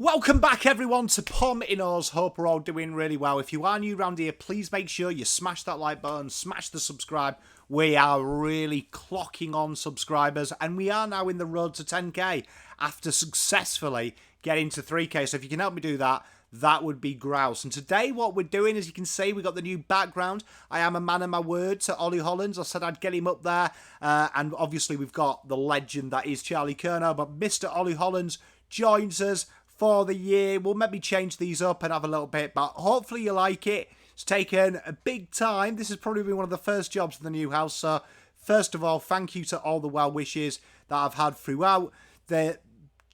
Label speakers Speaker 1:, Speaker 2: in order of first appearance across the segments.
Speaker 1: Welcome back everyone to Pom in Oz. Hope we're all doing really well. If you are new around here, please make sure you smash that like button, smash the subscribe. We are really clocking on subscribers and we are now in the road to 10k after successfully getting to 3k. So if you can help me do that, that would be grouse. And today what we're doing, as you can see, we got the new background. I am a man of my word to Ollie Hollands. I said I'd get him up there. And obviously we've got the legend that is Charlie Curnow. But Mr. Ollie Hollands joins us for the year. We'll maybe change these up and have a little bit, but hopefully you like it. It's taken a big time. This has probably been one of the first jobs in the new house. So first of all, thank you to all the well wishes that I've had throughout the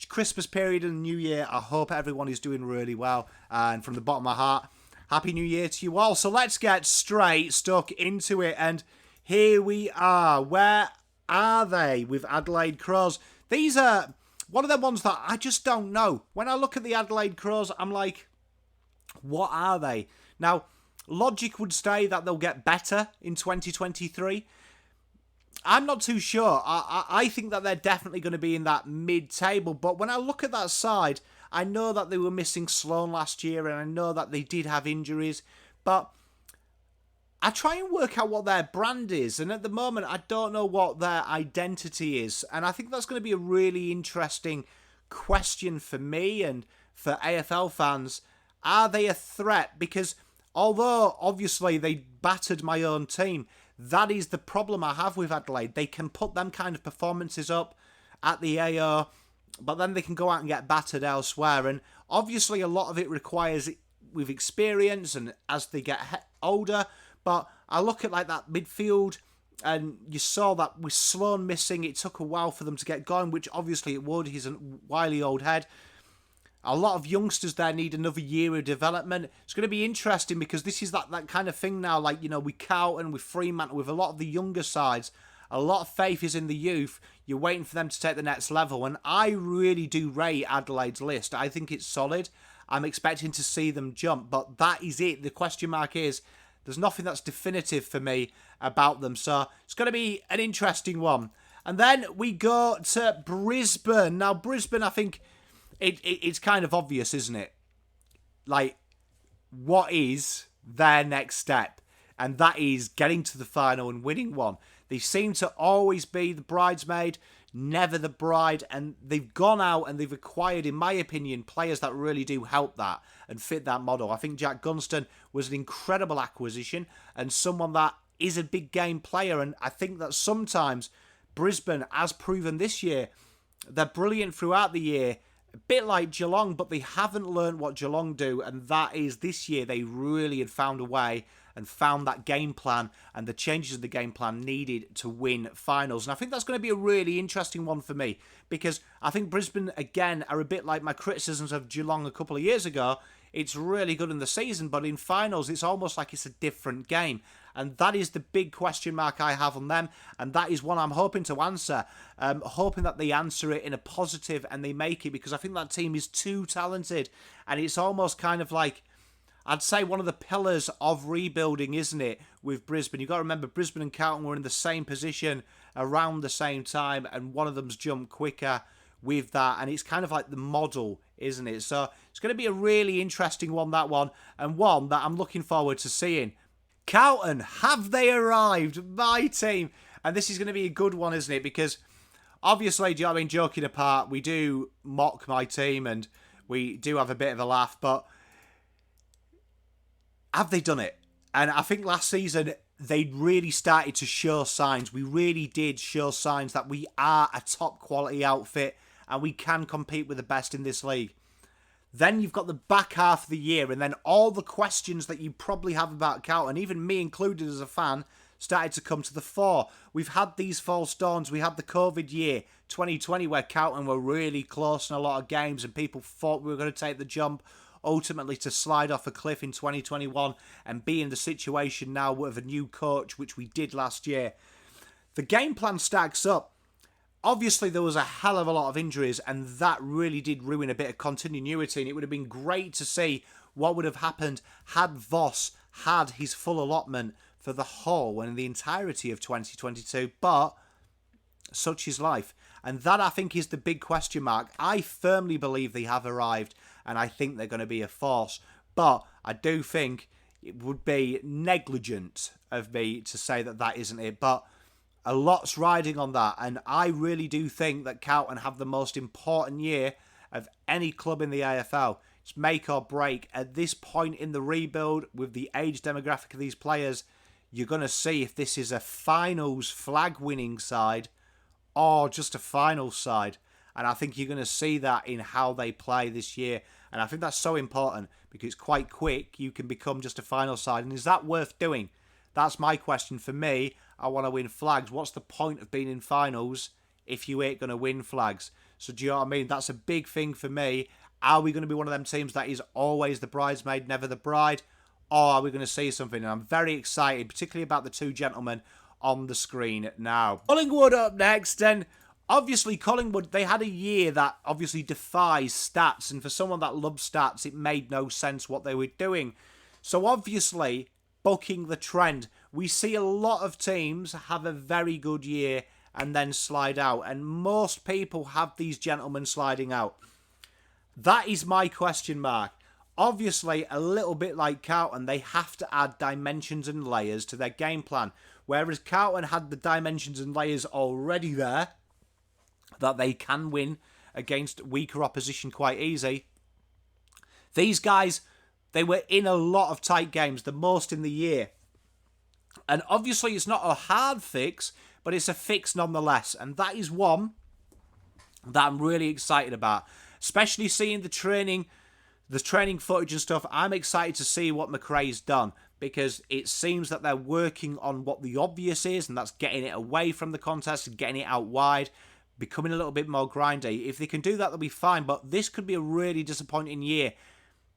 Speaker 1: Christmas period and New Year. I hope everyone is doing really well. And from the bottom of my heart, Happy New Year to you all. So let's get straight stuck into it. And here we are. Where are they with Adelaide Crows? These are one of the ones that I just don't know. When I look at the Adelaide Crows, I'm like, what are they? Now, logic would say that they'll get better in 2023. I'm not too sure. I think that they're definitely going to be in that mid-table. But when I look at that side, I know that they were missing Sloan last year, and I know that they did have injuries. But I try and work out what their brand is, and at the moment I don't know what their identity is, and I think that's going to be a really interesting question for me and for AFL fans. Are they a threat? Because although obviously they battered my own team, that is the problem I have with Adelaide. They can put them kind of performances up at the AO, but then they can go out and get battered elsewhere, and obviously a lot of it requires with experience and as they get older. But I look at like that midfield, and you saw that with Sloan missing, it took a while for them to get going, which obviously it would. He's a wily old head. A lot of youngsters there need another year of development. It's going to be interesting because this is that kind of thing now, like, you know, with Carlton, with Fremantle, with a lot of the younger sides. A lot of faith is in the youth. You're waiting for them to take the next level. And I really do rate Adelaide's list. I think it's solid. I'm expecting to see them jump. But that is it. The question mark is, there's nothing that's definitive for me about them. So it's going to be an interesting one. And then we go to Brisbane. Now, Brisbane, I think it's kind of obvious, isn't it? Like, what is their next step? And that is getting to the final and winning one. They seem to always be the bridesmaid, never the bride, and they've gone out and they've acquired, in my opinion, players that really do help that and fit that model. I think Jack Gunston was an incredible acquisition and someone that is a big game player, and I think that sometimes Brisbane, as proven this year, they're brilliant throughout the year, a bit like Geelong, but they haven't learned what Geelong do, and that is this year they really had found a way and found that game plan and the changes of the game plan needed to win finals. And I think that's going to be a really interesting one for me, because I think Brisbane, again, are a bit like my criticisms of Geelong a couple of years ago. It's really good in the season, but in finals, it's almost like it's a different game. And that is the big question mark I have on them, and that is one I'm hoping to answer. Hoping that they answer it in a positive and they make it, because I think that team is too talented, and it's almost kind of like, I'd say one of the pillars of rebuilding, isn't it, with Brisbane? You've got to remember, Brisbane and Carlton were in the same position around the same time, and one of them's jumped quicker with that, and it's kind of like the model, isn't it? So it's going to be a really interesting one, that one, and one that I'm looking forward to seeing. Carlton, have they arrived? My team. And this is going to be a good one, isn't it? Because obviously, do you know what I mean, joking apart, we do mock my team, and we do have a bit of a laugh, but have they done it? And I think last season they really started to show signs. We really did show signs that we are a top quality outfit and we can compete with the best in this league. Then you've got the back half of the year, and then all the questions that you probably have about Carlton, even me included as a fan, started to come to the fore. We've had these false dawns. We had the COVID year, 2020, where Carlton were really close in a lot of games and people thought we were going to take the jump, ultimately to slide off a cliff in 2021 and be in the situation now with a new coach, which we did last year. The game plan stacks up. Obviously, there was a hell of a lot of injuries, and that really did ruin a bit of continuity, and it would have been great to see what would have happened had Voss had his full allotment for the whole and the entirety of 2022, but such is life. And that, I think, is the big question mark. I firmly believe they have arrived, and I think they're going to be a force. But I do think it would be negligent of me to say that that isn't it. But a lot's riding on that, and I really do think that Carlton have the most important year of any club in the AFL. It's make or break. At this point in the rebuild, with the age demographic of these players, you're going to see if this is a finals flag-winning side or just a final side. And I think you're going to see that in how they play this year. And I think that's so important because it's quite quick. You can become just a final side. And is that worth doing? That's my question. For me, I want to win flags. What's the point of being in finals if you ain't going to win flags? So do you know what I mean? That's a big thing for me. Are we going to be one of them teams that is always the bridesmaid, never the bride? Or are we going to see something? And I'm very excited, particularly about the two gentlemen on the screen now. Collingwood up next. And obviously, Collingwood, they had a year that obviously defies stats. And for someone that loves stats, it made no sense what they were doing. So obviously, bucking the trend, we see a lot of teams have a very good year and then slide out. And most people have these gentlemen sliding out. That is my question mark. Obviously, a little bit like Carlton, they have to add dimensions and layers to their game plan. Whereas Carlton had the dimensions and layers already there, that they can win against weaker opposition quite easy. These guys, they were in a lot of tight games, the most in the year. And obviously, it's not a hard fix, but it's a fix nonetheless. And that is one that I'm really excited about. Especially seeing the training footage and stuff. I'm excited to see what McRae's done because it seems that they're working on what the obvious is, and that's getting it away from the contest and getting it out wide, becoming a little bit more grindy. If they can do that, they'll be fine, but this could be a really disappointing year.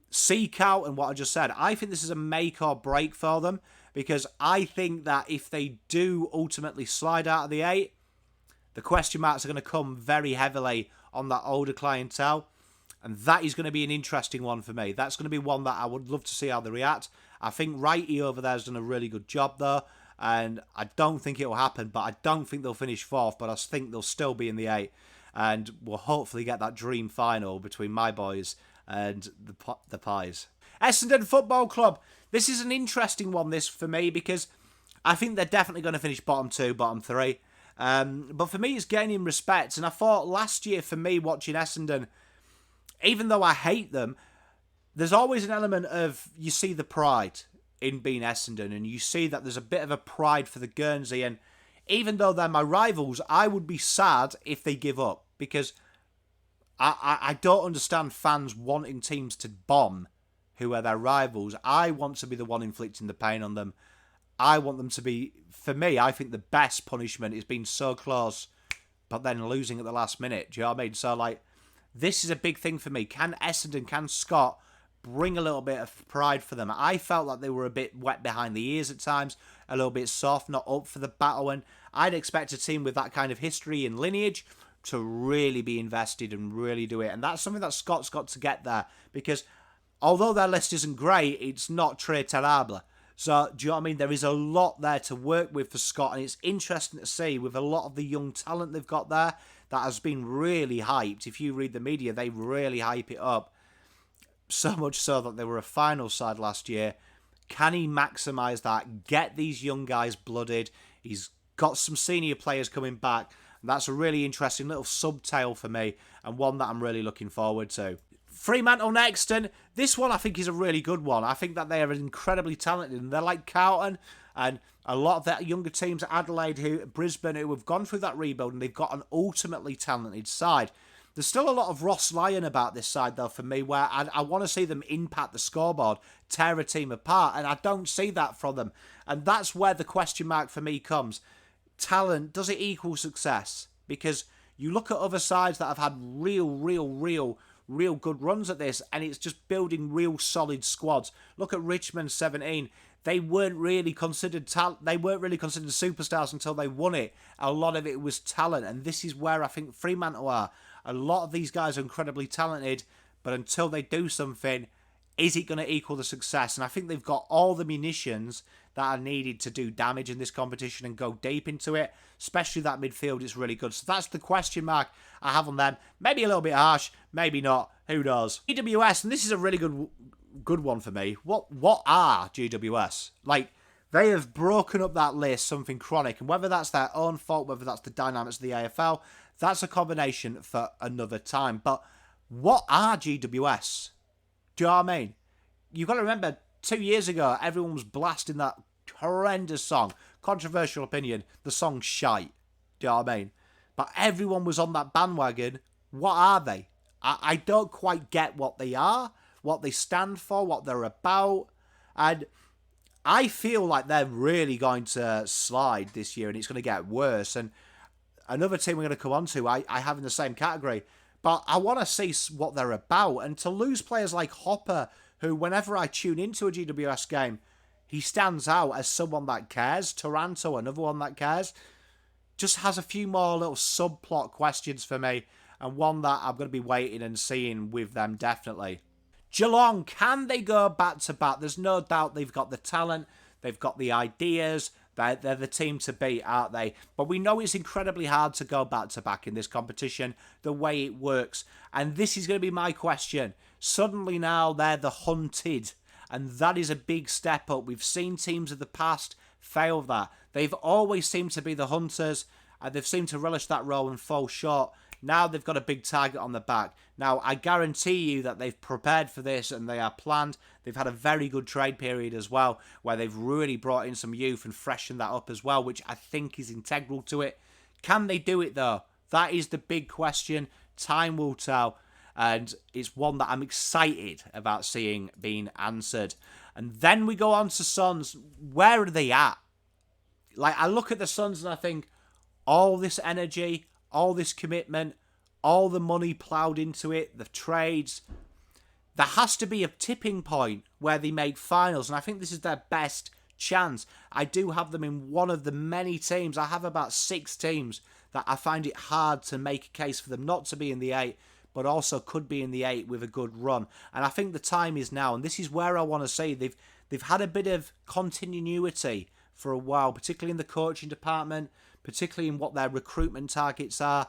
Speaker 1: Seek out and what I just said. I think this is a make or break for them because I think that if they do ultimately slide out of the 8, the question marks are going to come very heavily on that older clientele. And that is going to be an interesting one for me. That's going to be one that I would love to see how they react. I think Righty over there has done a really good job though. And I don't think it will happen. But I don't think they'll finish 4th. But I think they'll still be in the 8. And we'll hopefully get that dream final between my boys and the Pies. Essendon Football Club. This is an interesting one, this, for me. Because I think they're definitely going to finish bottom 2, bottom 3. But for me, it's gaining respect. And I thought last year, for me, watching Essendon, even though I hate them, there's always an element of, you see the pride in being Essendon. And you see that there's a bit of a pride for the Guernsey. And even though they're my rivals, I would be sad if they give up. Because I don't understand fans wanting teams to bomb who are their rivals. I want to be the one inflicting the pain on them. I want them to be, for me, I think the best punishment is being so close, but then losing at the last minute. Do you know what I mean? So, like, this is a big thing for me. Can Essendon, can Scott bring a little bit of pride for them? I felt like they were a bit wet behind the ears at times, a little bit soft, not up for the battle. And I'd expect a team with that kind of history and lineage to really be invested and really do it. And that's something that Scott's got to get there. Because although their list isn't great, it's not très terrible. So, do you know what I mean? There is a lot there to work with for Scott, and it's interesting to see with a lot of the young talent they've got there that has been really hyped. If you read the media, they really hype it up. So much so that they were a final side last year. Can he maximise that? Get these young guys blooded. He's got some senior players coming back. And that's a really interesting little subtale for me, and one that I'm really looking forward to. Fremantle next, and this one I think is a really good one. I think that they are incredibly talented, and they're like Carlton and a lot of their younger teams at Adelaide, Brisbane, who have gone through that rebuild, and they've got an ultimately talented side. There's still a lot of Ross Lyon about this side, though, for me, where I want to see them impact the scoreboard, tear a team apart, and I don't see that from them. And that's where the question mark for me comes. Talent, does it equal success? Because you look at other sides that have had real good runs at this, and it's just building real solid squads. Look at Richmond 17. They weren't really considered superstars until they won it. A lot of it was talent, and this is where I think Fremantle are. A lot of these guys are incredibly talented, but until they do something, is it going to equal the success? And I think they've got all the munitions that are needed to do damage in this competition and go deep into it. Especially that midfield is really good. So that's the question mark I have on them. Maybe a little bit harsh, maybe not. Who knows? GWS, and this is a really good one for me. What are GWS? Like, they have broken up that list, something chronic. And whether that's their own fault, whether that's the dynamics of the AFL, that's a combination for another time. But what are GWS? Do you know what I mean? You've got to remember, 2 years ago, everyone was blasting that horrendous song. Controversial opinion, the song's shite. Do you know what I mean? But everyone was on that bandwagon. What are they? I don't quite get what they are, what they stand for, what they're about. And I feel like they're really going to slide this year and it's going to get worse. And another team we're going to come on to, I have in the same category. But I want to see what they're about. And to lose players like Hopper, who whenever I tune into a GWS game, he stands out as someone that cares. Taranto, another one that cares. Just has a few more little subplot questions for me. And one that I'm going to be waiting and seeing with them definitely. Geelong, can they go back to back? There's no doubt they've got the talent. They've got the ideas. They're the team to beat, aren't they? But we know it's incredibly hard to go back to back in this competition, the way it works. And this is going to be my question. Suddenly now they're the hunted. And that is a big step up. We've seen teams of the past fail that. They've always seemed to be the hunters. And they've seemed to relish that role and fall short. Now they've got a big target on the back. Now, I guarantee you that they've prepared for this and they are planned. They've had a very good trade period as well, where they've really brought in some youth and freshened that up as well, which I think is integral to it. Can they do it, though? That is the big question. Time will tell. And it's one that I'm excited about seeing being answered. And then we go on to Suns. Where are they at? Like, I look at the Suns and I think, all this energy, all this commitment, all the money ploughed into it, the trades. There has to be a tipping point where they make finals, and I think this is their best chance. I do have them in one of the many teams. I have about 6 teams that I find it hard to make a case for them not to be in the 8, but also could be in the 8 with a good run. And I think the time is now, and this is where I want to say they've had a bit of continuity for a while, particularly in the coaching department, particularly in what their recruitment targets are.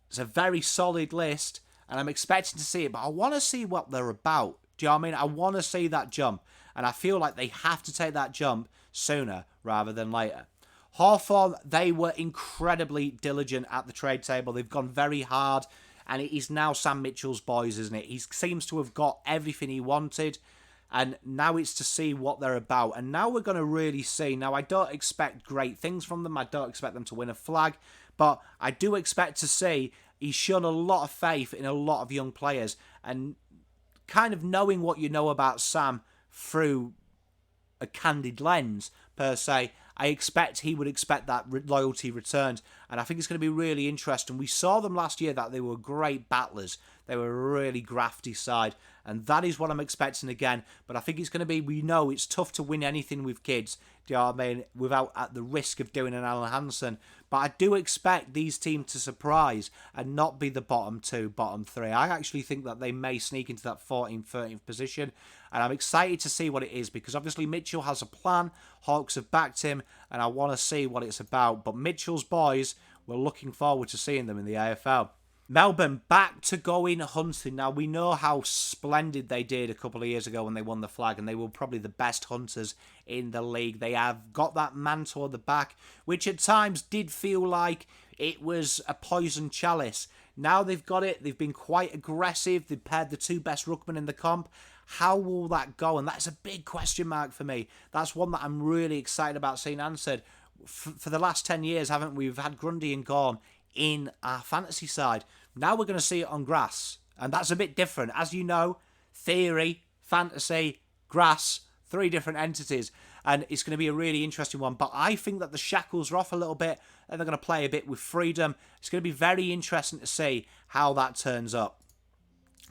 Speaker 1: It's a very solid list, and I'm expecting to see it, but I want to see what they're about. Do you know what I mean? I want to see that jump, and I feel like they have to take that jump sooner rather than later. Hawthorn, they were incredibly diligent at the trade table. They've gone very hard, and it is now Sam Mitchell's boys, isn't it? He seems to have got everything he wanted, and now it's to see what they're about. And now we're going to really see. Now, I don't expect great things from them. I don't expect them to win a flag. But I do expect to see he's shown a lot of faith in a lot of young players. And kind of knowing what you know about Sam through a candid lens, per se, I expect he would expect that loyalty returned. And I think it's going to be really interesting. We saw them last year that they were great battlers. They were a really grafty side. And that is what I'm expecting again. But I think it's going to be, we know it's tough to win anything with kids, do you know what I mean, without at the risk of doing an Alan Hansen. But I do expect these teams to surprise and not be the bottom 2, bottom 3. I actually think that they may sneak into that 14th, 13th position. And I'm excited to see what it is, because obviously Mitchell has a plan. Hawks have backed him, and I want to see what it's about. But Mitchell's boys, we're looking forward to seeing them in the AFL. Melbourne back to going hunting. Now, we know how splendid they did a couple of years ago when they won the flag, and they were probably the best hunters in the league. They have got that mantle at the back, which at times did feel like it was a poison chalice. Now they've got it. They've been quite aggressive. They've paired the 2 best ruckmen in the comp. How will that go? And that's a big question mark for me. That's one that I'm really excited about seeing answered. For the last 10 years, haven't we? We've had Grundy and Gorn in our fantasy side. Now we're going to see it on grass, and that's a bit different. As you know, theory, fantasy, grass, 3 different entities, and it's going to be a really interesting one. But I think that the shackles are off a little bit, and they're going to play a bit with freedom. It's going to be very interesting to see how that turns up.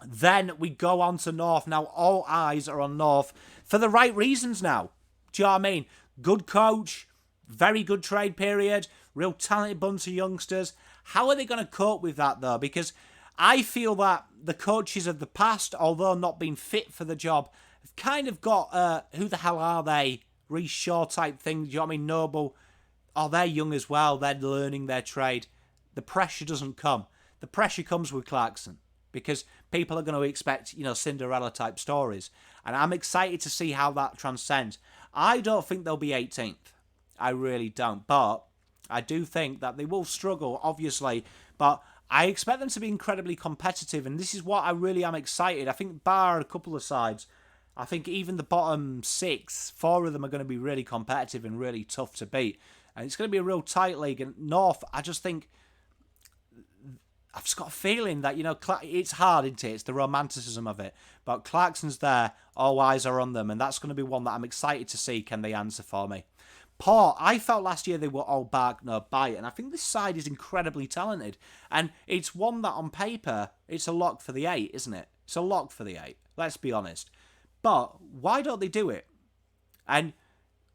Speaker 1: Then we go on to North. Now all eyes are on North for the right reasons now. Do you know what I mean? Good coach, very good trade period, real talented bunch of youngsters. How are they going to cope with that, though? Because I feel that the coaches of the past, although not being fit for the job, have kind of got, who the hell are they? Reece Shaw type thing. Do you know what I mean? Noble. Oh, they're young as well. They're learning their trade. The pressure doesn't come. The pressure comes with Clarkson because people are going to expect, Cinderella type stories. And I'm excited to see how that transcends. I don't think they'll be 18th. I really don't. But I do think that they will struggle, obviously. But I expect them to be incredibly competitive. And this is what I really am excited. I think bar a couple of sides, I think even the bottom 6, 4 of them are going to be really competitive and really tough to beat. And it's going to be a real tight league. And North, I just think, I've just got a feeling that, it's hard, isn't it? It's the romanticism of it. But Clarkson's there, all eyes are on them. And that's going to be one that I'm excited to see. Can they answer for me? Port, I felt last year they were all bark, no bite. And I think this side is incredibly talented. And it's one that on paper, it's a lock for the 8, isn't it? It's a lock for the 8. Let's be honest. But why don't they do it? And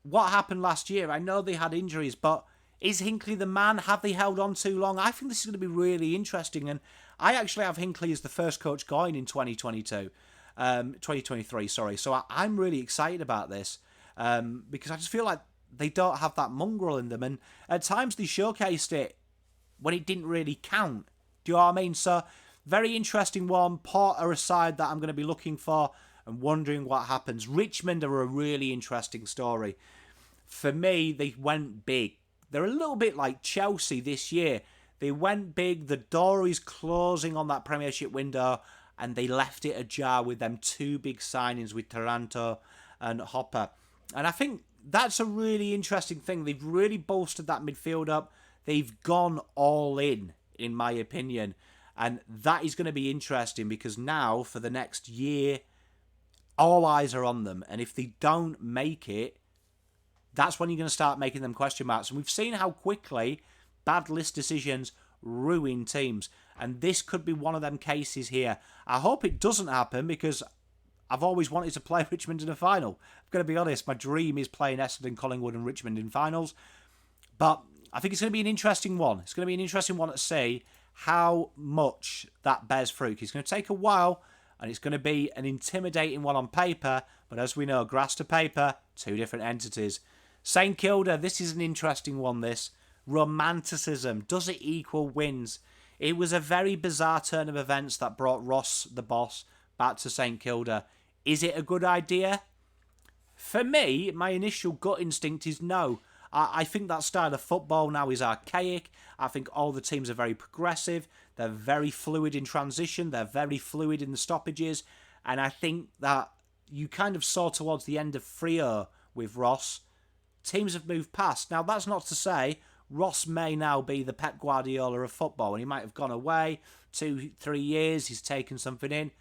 Speaker 1: what happened last year? I know they had injuries, but is Hinckley the man? Have they held on too long? I think this is going to be really interesting. And I actually have Hinckley as the first coach going in 2023, sorry. So I'm really excited about this because I just feel like they don't have that mongrel in them. And at times they showcased it when it didn't really count. Do you know what I mean? So very interesting one. Port are a side that I'm going to be looking for and wondering what happens. Richmond are a really interesting story. For me, they went big. They're a little bit like Chelsea this year. They went big. The door is closing on that Premiership window, and they left it ajar with them 2 big signings with Taranto and Hopper. And I think that's a really interesting thing. They've really bolstered that midfield up. They've gone all in my opinion. And that is going to be interesting because now, for the next year, all eyes are on them. And if they don't make it, that's when you're going to start making them question marks. And we've seen how quickly bad list decisions ruin teams. And this could be one of them cases here. I hope it doesn't happen because I've always wanted to play Richmond in a final. I'm going to be honest, my dream is playing Essendon, Collingwood and Richmond in finals. But I think it's going to be an interesting one. It's going to be an interesting one to see how much that bears fruit. It's going to take a while and it's going to be an intimidating one on paper. But as we know, grass to paper, 2 different entities. St Kilda, this is an interesting one, this. Romanticism. Does it equal wins? It was a very bizarre turn of events that brought Ross, the boss, back to St Kilda. Is it a good idea? For me, my initial gut instinct is no. I think that style of football now is archaic. I think all the teams are very progressive. They're very fluid in transition. They're very fluid in the stoppages. And I think that you kind of saw towards the end of Freo with Ross, teams have moved past. Now, that's not to say Ross may now be the Pep Guardiola of football, and he might have gone away 2-3 years. He's taken something in.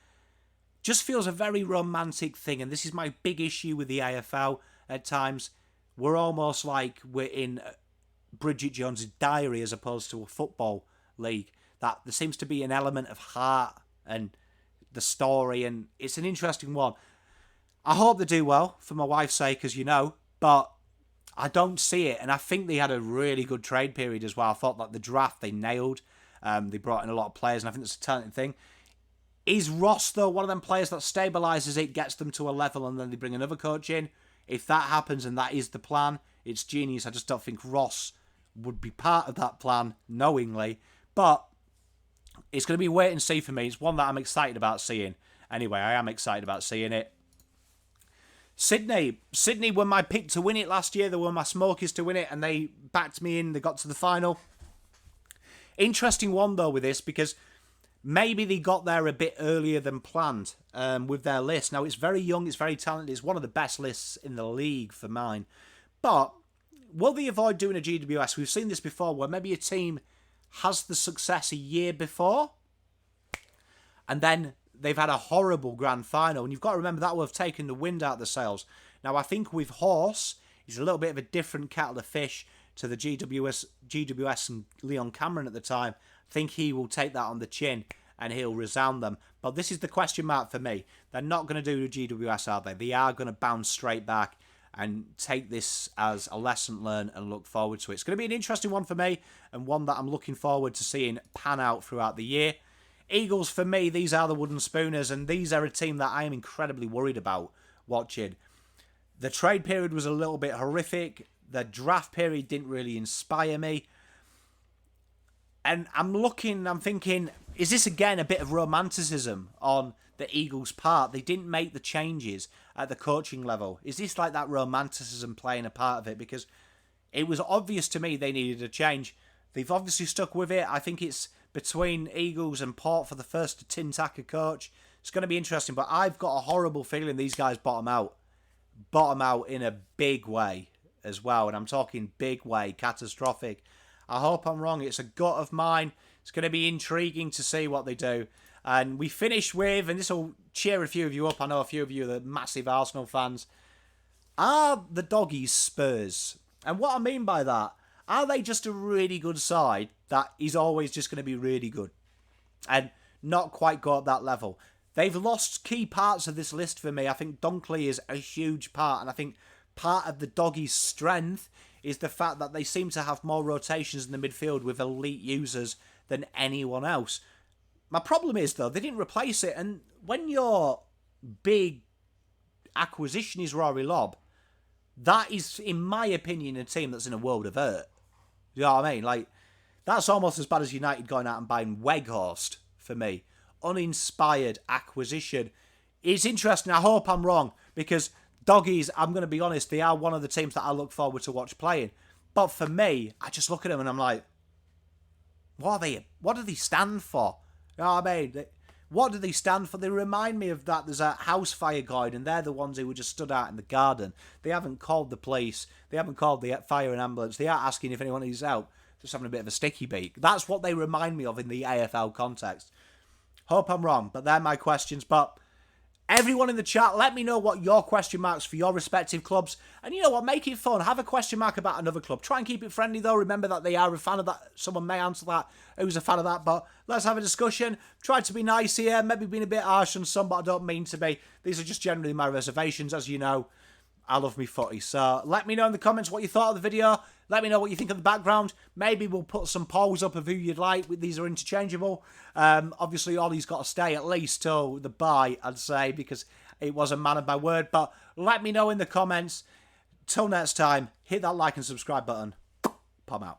Speaker 1: Just feels a very romantic thing, and this is my big issue with the AFL at times. We're almost like we're in Bridget Jones's Diary as opposed to a football league. That there seems to be an element of heart and the story, and it's an interesting one. I hope they do well, for my wife's sake, as you know, but I don't see it, and I think they had a really good trade period as well. I thought that the draft they nailed. They brought in a lot of players, and I think that's a talented thing. Is Ross, though, one of them players that stabilises it, gets them to a level, and then they bring another coach in? If that happens and that is the plan, it's genius. I just don't think Ross would be part of that plan knowingly. But it's going to be wait and see for me. It's one that I'm excited about seeing. Anyway, I am excited about seeing it. Sydney were my pick to win it last year. They were my Smokies to win it, and they backed me in. They got to the final. Interesting one, though, with this, because maybe they got there a bit earlier than planned with their list. Now, it's very young, it's very talented. It's one of the best lists in the league for mine. But will they avoid doing a GWS? We've seen this before, where maybe a team has the success a year before, and then they've had a horrible grand final. And you've got to remember that will have taken the wind out of the sails. Now, I think with Horse, he's a little bit of a different kettle of fish to the GWS and Leon Cameron at the time. I think he will take that on the chin and he'll resound them. But this is the question mark for me. They're not going to do the GWS, are they? They are going to bounce straight back and take this as a lesson learned and look forward to it. It's going to be an interesting one for me and one that I'm looking forward to seeing pan out throughout the year. Eagles, for me, these are the wooden spooners, and these are a team that I am incredibly worried about watching. The trade period was a little bit horrific. The draft period didn't really inspire me. And I'm thinking, is this again a bit of romanticism on the Eagles' part? They didn't make the changes at the coaching level. Is this like that romanticism playing a part of it? Because it was obvious to me they needed a change. They've obviously stuck with it. I think it's between Eagles and Port for the first tin tacker coach. It's going to be interesting, but I've got a horrible feeling these guys bottom out. Bottom out in a big way as well. And I'm talking big way, catastrophic. I hope I'm wrong. It's a gut of mine. It's going to be intriguing to see what they do. And we finish with, and this will cheer a few of you up. I know a few of you are the massive Arsenal fans. Are the Doggies Spurs? And what I mean by that, are they just a really good side that is always just going to be really good and not quite go at that level? They've lost key parts of this list for me. I think Dunkley is a huge part, and I think part of the Doggies' strength is the fact that they seem to have more rotations in the midfield with elite users than anyone else. My problem is, though, they didn't replace it, and when your big acquisition is Rory Lobb, that is, in my opinion, a team that's in a world of hurt. You know what I mean? Like, that's almost as bad as United going out and buying Weghorst for me. Uninspired acquisition. It's interesting. I hope I'm wrong, because Doggies, I'm going to be honest, they are one of the teams that I look forward to watch playing. But for me, I just look at them and I'm like, what are they? What do they stand for? You know what I mean? What do they stand for? They remind me of that. There's a house fire guide, and they're the ones who were just stood out in the garden. They haven't called the police. They haven't called the fire and ambulance. They aren't asking if anyone needs help. Just having a bit of a sticky beak. That's what they remind me of in the AFL context. Hope I'm wrong, but they're my questions. But everyone in the chat, let me know what your question marks for your respective clubs. And you know what? Make it fun. Have a question mark about another club. Try and keep it friendly, though. Remember that they are a fan of that. Someone may answer that who's a fan of that. But let's have a discussion. Tried to be nice here. Maybe been a bit harsh on some, but I don't mean to be. These are just generally my reservations. As you know, I love me footy. So let me know in the comments what you thought of the video. Let me know what you think of the background. Maybe we'll put some polls up of who you'd like. These are interchangeable. Obviously, Ollie's got to stay at least till the bye, I'd say, because it was a man of my word. But let me know in the comments. Till next time, hit that like and subscribe button. Pom out.